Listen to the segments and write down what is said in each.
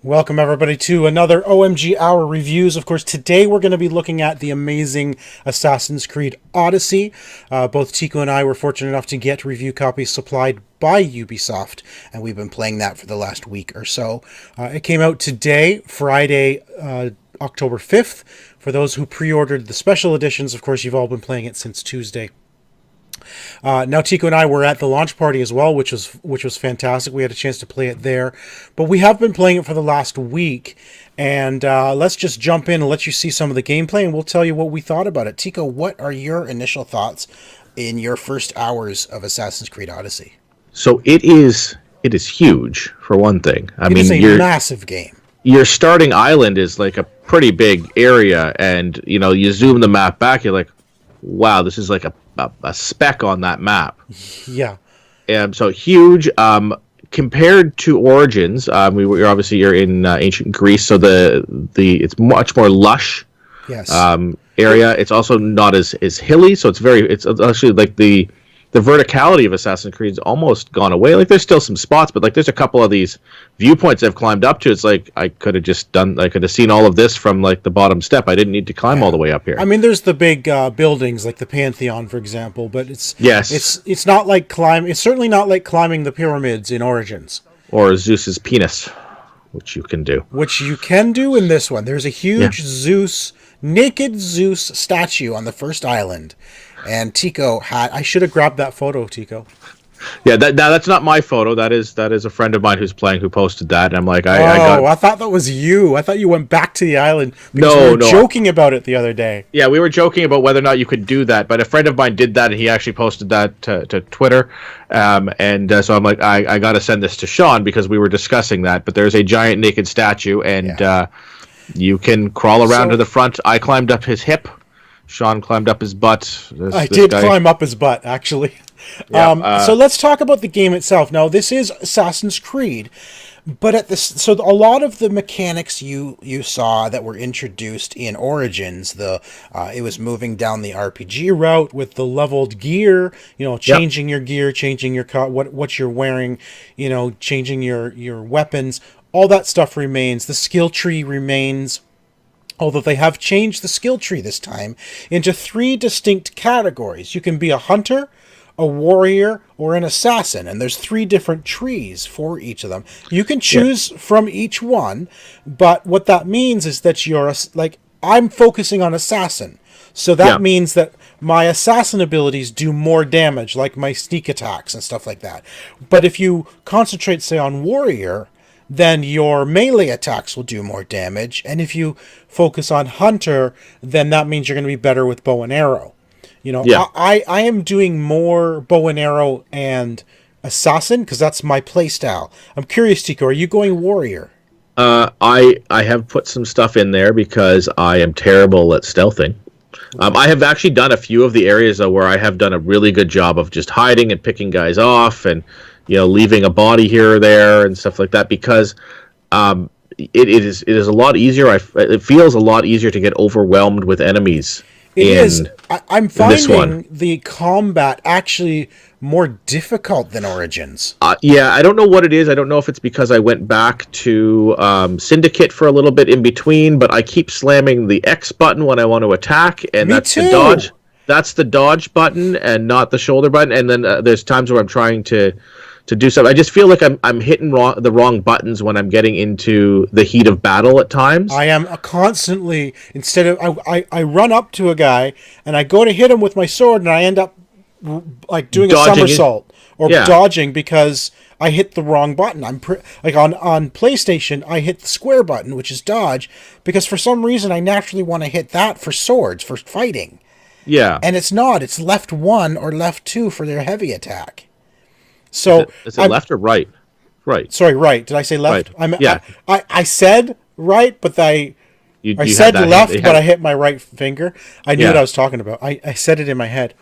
Welcome, everybody, to another OMG Hour Reviews. Of course, today we're going to be looking at the amazing Assassin's Creed Odyssey. Both Tycko and I were fortunate enough to get review copies supplied by Ubisoft, and we've been playing that for the last week or so. It came out today, Friday, October 5th. For those who pre-ordered the special editions, of course, you've all been playing it since Tuesday. Now Tycko and I were at the launch party as well, which was fantastic. We had a chance to play it there, but we have been playing it for the last week, and let's just jump in and let you see some of the gameplay, and we'll tell you what we thought about it. Tycko, what are your initial thoughts in your first hours of Assassin's Creed Odyssey? So it is huge, for one thing. It is a massive game. Your starting island is like a pretty big area, and you zoom the map back, you're like, wow, this is like a speck on that map. Yeah. So huge. Compared to Origins, you're in ancient Greece, so it's much more lush. Yes. Area. It's also not as hilly, so it's actually like the verticality of Assassin's Creed's almost gone away. Like there's still some spots, but like there's a couple of these viewpoints I've climbed up to. It's like I could have seen all of this from like the bottom step. I didn't need to climb all the way up here. I mean, there's the big buildings like the Pantheon, for example, but it's not like It's certainly not like climbing the pyramids in Origins or Zeus's penis, which you can do. Which you can do in this one. There's a huge naked Zeus statue on the first island. And Tycko I should have grabbed that photo, Tycko. Yeah, that's not my photo. That is a friend of mine who's playing who posted that. And I'm like, I thought that was you. I thought you went back to the island because we were joking about it the other day. Yeah, we were joking about whether or not you could do that. But a friend of mine did that, and he actually posted that to Twitter. So I'm like, I got to send this to Sean because we were discussing that. But there's a giant naked statue, and you can crawl around to the front. I climbed up his hip. Sean climbed up his butt. I did climb up his butt, actually. Yeah, so let's talk about the game itself. Now, this is Assassin's Creed, but a lot of the mechanics you saw that were introduced in Origins, it was moving down the RPG route with the leveled gear, changing your gear, changing your what you're wearing, changing your weapons. All that stuff remains. The skill tree remains. Although they have changed the skill tree this time into 3 distinct categories. You can be a hunter, a warrior, or an assassin. And there's 3 different trees for each of them. You can choose from each one, but what that means is that I'm focusing on assassin. So that means that my assassin abilities do more damage, like my sneak attacks and stuff like that. But if you concentrate, say, on warrior, then your melee attacks will do more damage. And if you focus on hunter, then that means you're going to be better with bow and arrow. I am doing more bow and arrow and assassin because that's my play style. I'm curious, Tycko, are you going warrior? I have put some stuff in there because I am terrible at stealthing. I have actually done a few of the areas where I have done a really good job of just hiding and picking guys off and leaving a body here or there and stuff like that because it is a lot easier. It feels a lot easier to get overwhelmed with enemies. I'm finding the combat actually more difficult than Origins. I don't know what it is. I don't know if it's because I went back to Syndicate for a little bit in between, but I keep slamming the X button when I want to attack, and that's the dodge. That's the dodge button and not the shoulder button. And then there's times where I'm trying to do something. I just feel like I'm hitting the wrong buttons when I'm getting into the heat of battle at times. I am constantly, I run up to a guy and I go to hit him with my sword and I end up like doing dodging a somersault or dodging because I hit the wrong button. I'm on PlayStation, I hit the square button, which is dodge, because for some reason I naturally want to hit that for swords, for fighting. Yeah. And it's not. It's left 1 or left 2 for their heavy attack. So is it left or right? Right. Sorry, right. Did I say left? Right. I said right, but I said left, but I hit my right finger. I knew what I was talking about. I said it in my head.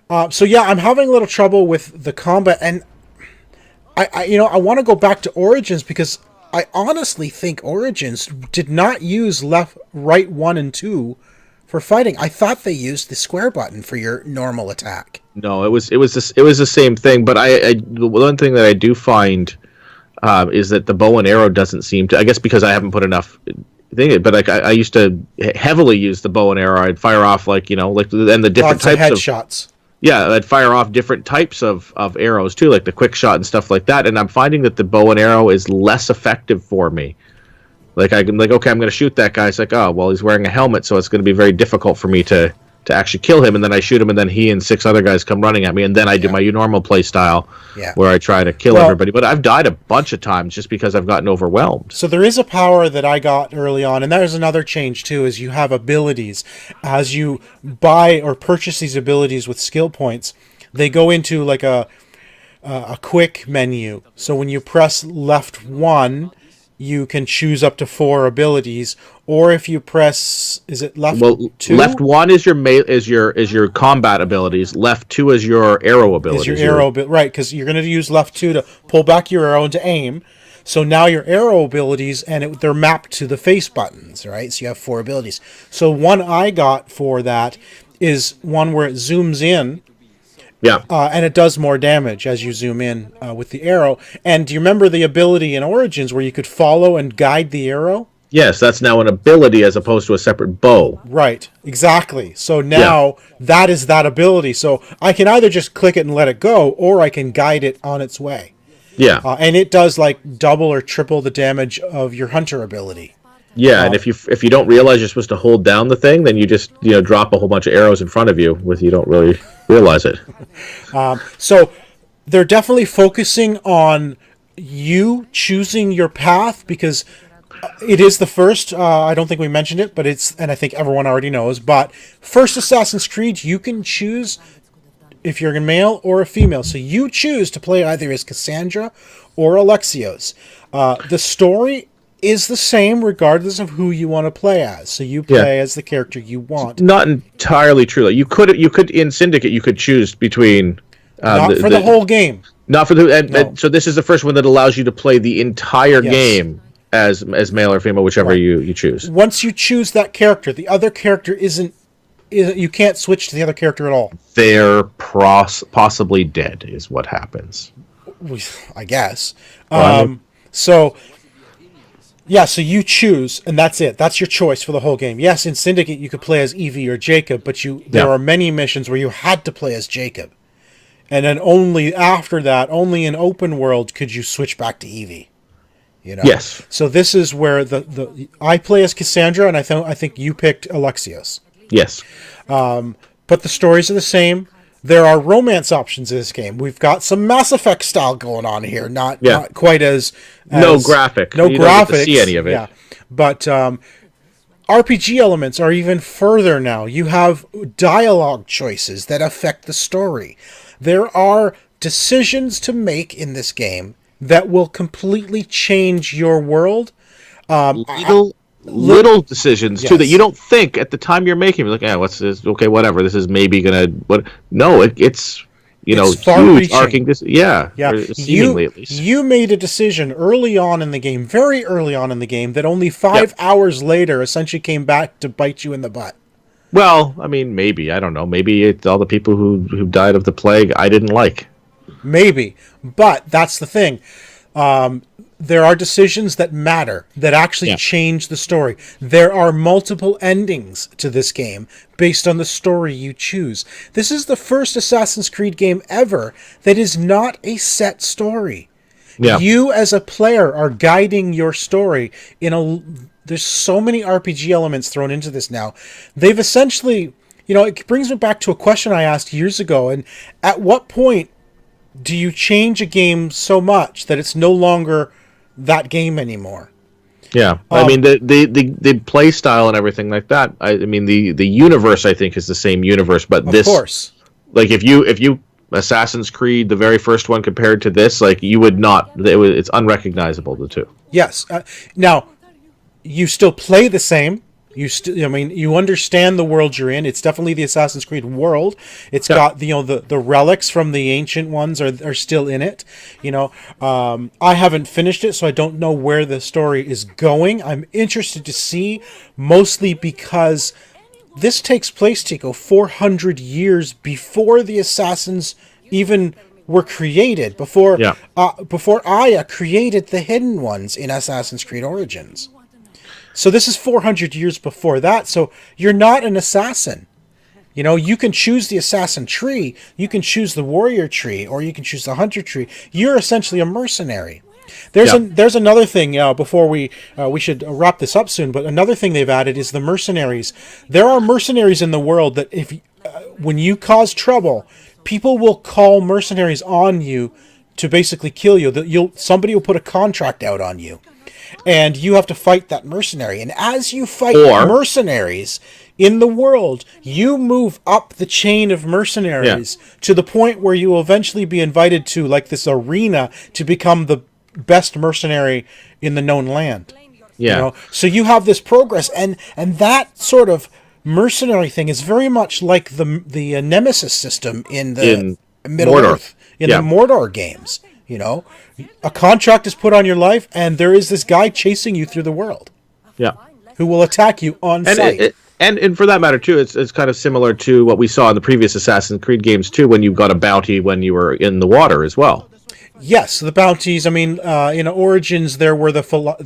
I'm having a little trouble with the combat, and I want to go back to Origins because I honestly think Origins did not use right 1 and 2 for fighting. I thought they used the square button for your normal attack. No, it was the same thing. But the one thing that I do find is that the bow and arrow doesn't seem to. I guess because I haven't put enough thing. But like I used to heavily use the bow and arrow. I'd fire off and the different Lots of types of headshots. Yeah, I'd fire off different types of arrows too, like the quick shot and stuff like that. And I'm finding that the bow and arrow is less effective for me. Like I'm like, okay, I'm going to shoot that guy. It's like, oh, well, he's wearing a helmet, so it's going to be very difficult for me to actually kill him. And then I shoot him, and then he and 6 other guys come running at me, and then I do my normal play style, where I try to kill everybody. But I've died a bunch of times just because I've gotten overwhelmed. So there is a power that I got early on, and there's another change too, is you have abilities. As you buy or purchase these abilities with skill points, they go into like a quick menu. So when you press left 1, you can choose up to 4 abilities, or if you press, is it left 2? Left 1 is your combat abilities. Left 2 is your arrow abilities. Is your arrow right? Because you're going to use left 2 to pull back your arrow and to aim. So now your arrow abilities, and they're mapped to the face buttons, right? So you have 4 abilities. So one I got for that is one where it zooms in. Yeah. And it does more damage as you zoom in with the arrow. And do you remember the ability in Origins where you could follow and guide the arrow? Yes, that's now an ability as opposed to a separate bow. Right, exactly. So now that is that ability. So I can either just click it and let it go, or I can guide it on its way. Yeah. And it does like double or triple the damage of your hunter ability. Yeah, and if you don't realize you're supposed to hold down the thing, then you just drop a whole bunch of arrows in front of you you don't really realize it. So they're definitely focusing on you choosing your path, because it is the first. I don't think we mentioned it, but and I think everyone already knows. But first Assassin's Creed, you can choose if you're a male or a female. So you choose to play either as Cassandra or Alexios. The story is the same regardless of who you want to play as. So you play as the character you want. Not entirely true. Like you could in Syndicate you could choose between not for the whole game. Not for the so this is the first one that allows you to play the entire game as male or female, whichever you choose. Once you choose that character, the other character you can't switch to the other character at all. They're possibly dead is what happens. I guess. So you choose, and that's it. That's your choice for the whole game. Yes, in Syndicate, you could play as Evie or Jacob, but there are many missions where you had to play as Jacob. And then only after that, only in open world, could you switch back to Evie. Yes. So this is where I play as Cassandra, and I think you picked Alexios. Yes. But the stories are the same. There are romance options in this game. We've got some Mass Effect style going on here. Not quite as no graphic. No you graphics. Don't get to see any of it. Yeah. But RPG elements are even further now. You have dialogue choices that affect the story. There are decisions to make in this game that will completely change your world. Little decisions too that you don't think at the time you're making. You're like, what's this? Okay, whatever. This is maybe gonna. What? No, it's huge arcing. Seemingly at least. You made a decision early on in the game, very early on in the game, that only 5 hours later essentially came back to bite you in the butt. Well, I mean, maybe I don't know. Maybe it's all the people who died of the plague I didn't like. Maybe, but that's the thing. There are decisions that matter, that actually change the story. There are multiple endings to this game based on the story you choose. This is the first Assassin's Creed game ever that is not a set story. Yeah. You as a player are guiding your story there's so many RPG elements thrown into this now. They've essentially, it brings me back to a question I asked years ago, and at what point do you change a game so much that it's no longer that game anymore? Yeah, I mean the play style and everything like that. I mean the universe I think is the same universe, but of course, like if you Assassin's Creed the very first one compared to this, like you would not. It's unrecognizable the two. Yes. Now you still play the same. You understand the world you're in. It's definitely the Assassin's Creed world. It's got the relics from the ancient ones are still in it. I haven't finished it, so I don't know where the story is going. I'm interested to see, mostly because this takes place, Tycko, 400 years before the assassins even were created before Yeah. before Aya created the hidden ones in Assassin's Creed Origins. So this is 400 years before that. So you're not an assassin. You know, you can choose the assassin tree, you can choose the warrior tree, or you can choose the hunter tree. You're essentially a mercenary. There's another thing before we should wrap this up soon. But another thing they've added is the mercenaries. There are mercenaries in the world that if when you cause trouble, people will call mercenaries on you to basically kill you. Somebody will put a contract out on you, and you have to fight that mercenary. And as you fight mercenaries in the world, you move up the chain of mercenaries to the point where you will eventually be invited to like this arena to become the best mercenary in the known land. Yeah. You know? So you have this progress, and that sort of mercenary thing is very much like the Nemesis system in Middle Earth, in the Mordor games. You know, a contract is put on your life, and there is this guy chasing you through the world. Yeah. Who will attack you on sight. And for that matter, too, it's kind of similar to what we saw in the previous Assassin's Creed games, too, when you got a bounty when you were in the water as well. Yes, the bounties. I mean, in Origins, there were the Falaki?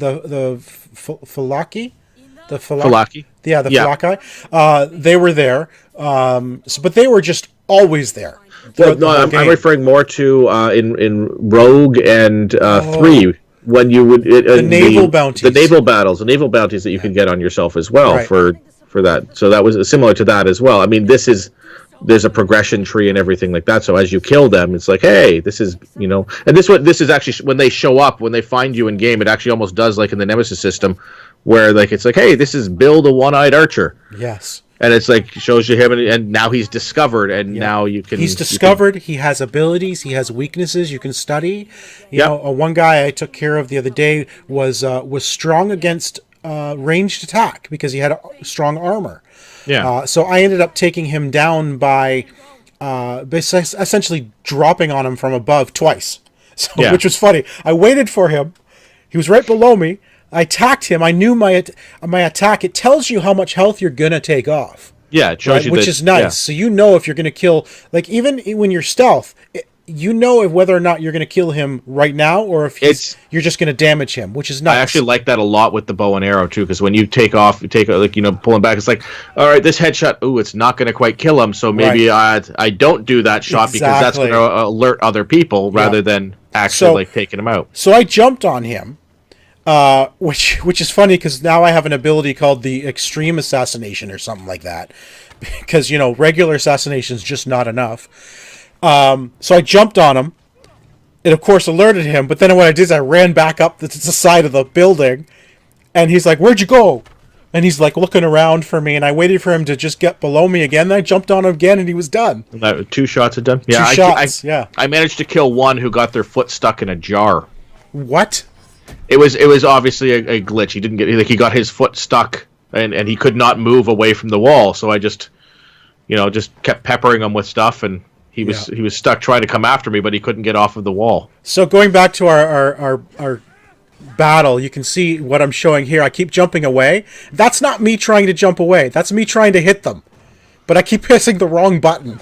The Falaki? Yeah, the Falaki. They were there. But they were just always there. Well, no, I'm referring more to in Rogue and 3, when you would... the naval bounties. The naval battles, the naval bounties that you can get on yourself as well for that. So that was similar to that as well. I mean, there's a progression tree and everything like that. So as you kill them, it's like, hey, this is, you know, and this is actually when they show up, when they find you in game, it actually almost does like in the Nemesis system, where like it's like, hey, this is Bill the One-Eyed Archer. Yes. And it's like shows you him, and now he's discovered, and now you can. He's discovered. He has abilities. He has weaknesses. You can study. You know, one guy I took care of the other day was strong against ranged attack because he had strong armor. Yeah. So I ended up taking him down by essentially dropping on him from above twice. So, which was funny. I waited for him. He was right below me. I attacked him. I knew my attack. It tells you how much health you're gonna take off. Yeah, it shows you which is nice. Yeah. So you know if you're gonna kill, like even when you're stealth, you know whether or not you're gonna kill him right now or if you're just gonna damage him, which is nice. I actually like that a lot with the bow and arrow too, because when you take like pulling back, it's like, all right, this headshot, it's not gonna quite kill him, so maybe I don't do that shot because that's gonna alert other people rather than actually taking him out. So I jumped on him. Which is funny because now I have an ability called the extreme assassination or something like that, because regular assassination is just not enough. So I jumped on him. It of course alerted him, but then what I did is I ran back up the side of the building, and he's like, "Where'd you go?" And he's like looking around for me, and I waited for him to just get below me again. Then I jumped on him again, and he was done. 2 shots are done. Yeah, 2 shots. I managed to kill one who got their foot stuck in a jar. What? It was obviously a glitch. He didn't get he got his foot stuck and he could not move away from the wall. So I just kept peppering him with stuff, and he was stuck trying to come after me, but he couldn't get off of the wall. So going back to our battle, you can see what I'm showing here. I keep jumping away. That's not me trying to jump away. That's me trying to hit them, but I keep pressing the wrong button.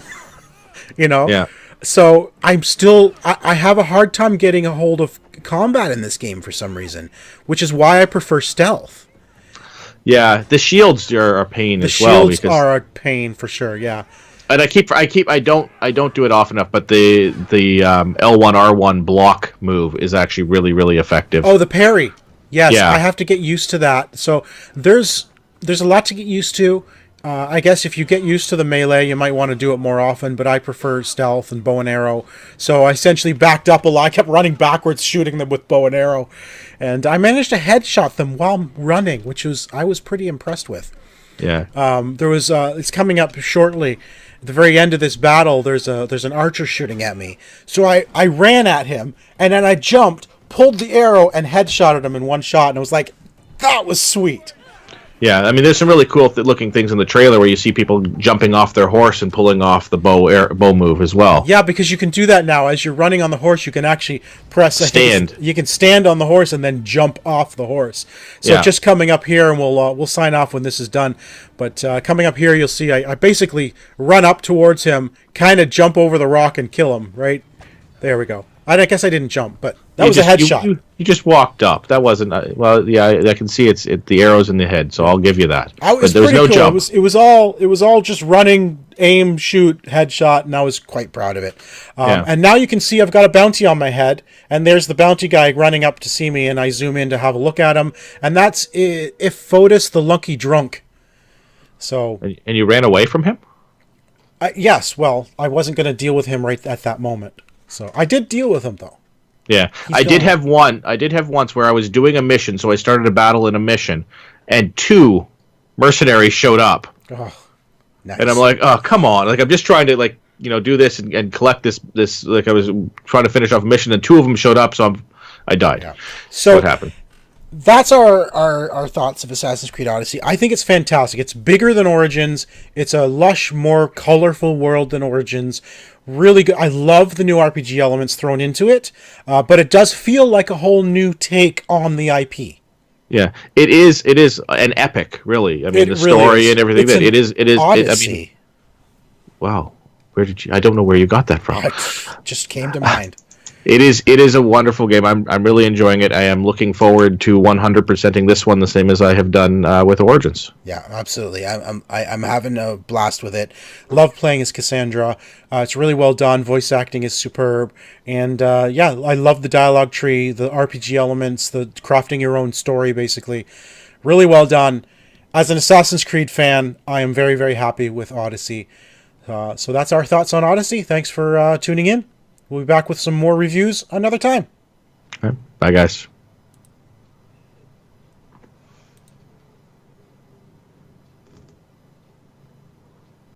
Yeah. So I have a hard time getting a hold of combat in this game for some reason, which is why I prefer stealth. Yeah, the shields are a pain as well. The shields are a pain for sure. Yeah, and I don't do it often enough, but the L1R1 block move is actually really, really effective. Oh, the parry. Yes, yeah. I have to get used to that. So there's a lot to get used to. I guess if you get used to the melee, you might want to do it more often, but I prefer stealth and bow and arrow. So I essentially backed up a lot. I kept running backwards, shooting them with bow and arrow. And I managed to headshot them while running, which I was pretty impressed with. Yeah. It's coming up shortly. At the very end of this battle, there's an archer shooting at me. So I ran at him, and then I jumped, pulled the arrow, and headshotted him in one shot. And I was like, that was sweet. Yeah, I mean, there's some really cool looking things in the trailer where you see people jumping off their horse and pulling off the bow move as well. Yeah, because you can do that now. As you're running on the horse, you can actually press stand. You can stand on the horse and then jump off the horse. So just coming up here, and we'll sign off when this is done. But coming up here, you'll see I basically run up towards him, kind of jump over the rock and kill him, right? There we go. I guess I didn't jump, but that was a headshot. You just walked up. That wasn't well. Yeah, I can see it's the arrows in the head, so I'll give you that. But there was no jump. It was all just running, aim, shoot, headshot, and I was quite proud of it. And now you can see I've got a bounty on my head, and there's the bounty guy running up to see me, and I zoom in to have a look at him, and that's if Fotis the Lucky Drunk. So. And you ran away from him? Yes. Well, I wasn't going to deal with him right at that moment. So I did deal with him though. Yeah, I did have once where I was doing a mission, so I started a battle in a mission, and 2 mercenaries showed up. Oh, nice. And I'm like, oh, come on! Like I'm just trying to do this and collect this. Like I was trying to finish off a mission, and 2 of them showed up, so I died. Yeah. So what happened? That's our thoughts of Assassin's Creed Odyssey. I think it's fantastic. It's bigger than Origins. It's a lush, more colorful world than Origins. Really good. I love the new RPG elements thrown into it, but it does feel like a whole new take on the IP. Yeah, it is an epic, really. I mean, the story and everything. It is. Odyssey. Wow. Where did you? I don't know where you got that from. It just came to mind. It is a wonderful game. I'm really enjoying it. I am looking forward to 100%ing this one the same as I have done with Origins. Yeah, absolutely. I'm having a blast with it. Love playing as Cassandra. It's really well done. Voice acting is superb. And I love the dialogue tree, the RPG elements, the crafting your own story, basically. Really well done. As an Assassin's Creed fan, I am very, very happy with Odyssey. So that's our thoughts on Odyssey. Thanks for tuning in. We'll be back with some more reviews another time. All right. Bye, guys.